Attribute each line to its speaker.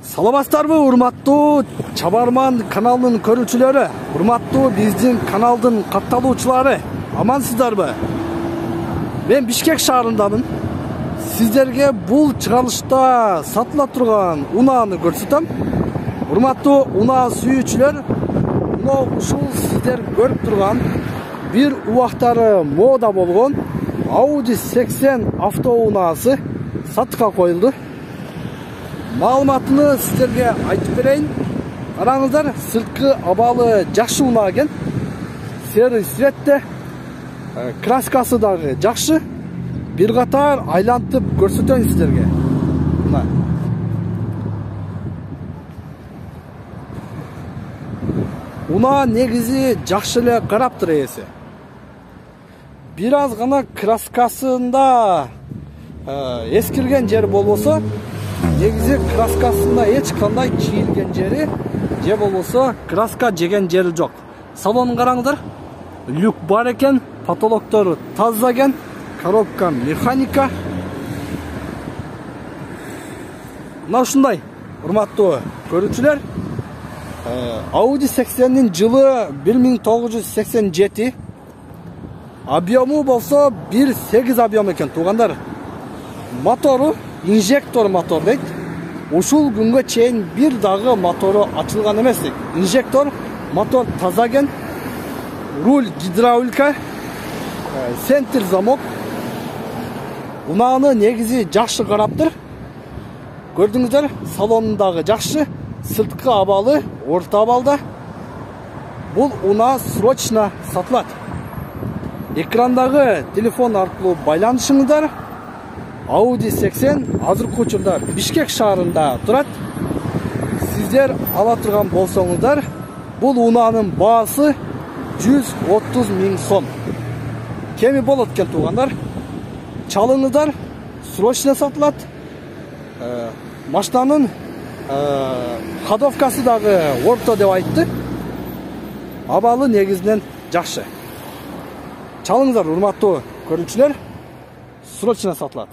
Speaker 1: Саламатсыздарбы, урматтуу Чабарман каналынын көрүүчүлөрү, урматтуу биздин каналдын катталуучулары, амансыздарбы? Мен Бишкек шаарындамын. Сиздерге бул чыгарылышта сатыла турган унааны көрсөтөм. Урматтуу унаа сүйүүчүлөр, ушул сиздер көрүп турган бир убактары мода болгон Audi 80 автоунаасы сатыкка коюлду. Маалыматыны сиздерге айтып берейин. Караңыздар, сырткы абалы жакшы унаа экен. Серый цветте, краскасы дагы жакшы. Бир катар айлантып көрсөтөйүн сиздерге. Мына. Унаа негизи жакшы эле караптыр ээси. Бир аз гана краскасында эскирген жер болбосо, негизи краскасында эч кандай чийилген жери же болбосо краска жеген жери жок. Салонун караңыздар. Люк бар экен, потолоктору таза экен, коробка механика. Мына ушундай, урматтуу көрүүчүлөр. Audi 80'nin жылы 1987. Объему болсо 1.8 объем экен, туугандар. Мотору инжектор мотор дейт. Ушул күнгө чейин бир дагы мотору ачылган эмес дейт. Инжектор мотор таза экен. Руль гидравлика, центр замок. Унааны негизи жакшы караптыр. Көрдүңүздөр, салонундагы жакшы, сырткы абалы орто абалда. Бул унаа срочно сатылат. Экрандагы телефон аркылуу байланышыңыздар. Audi 80 азыркы учурда Бишкек шаарында турат. Сиздер ала турган болсоңуздар, бул унаанын баасы 130 миң сом. Кеми болот экен, туугандар. Чалыңыздар, срочно сатылат. Машинанын ходовкасы дагы орто деп айтты. Абалы негизинен жакшы. Чалыңыздар, урматтуу көрүүчүлөр, срочно сатылат.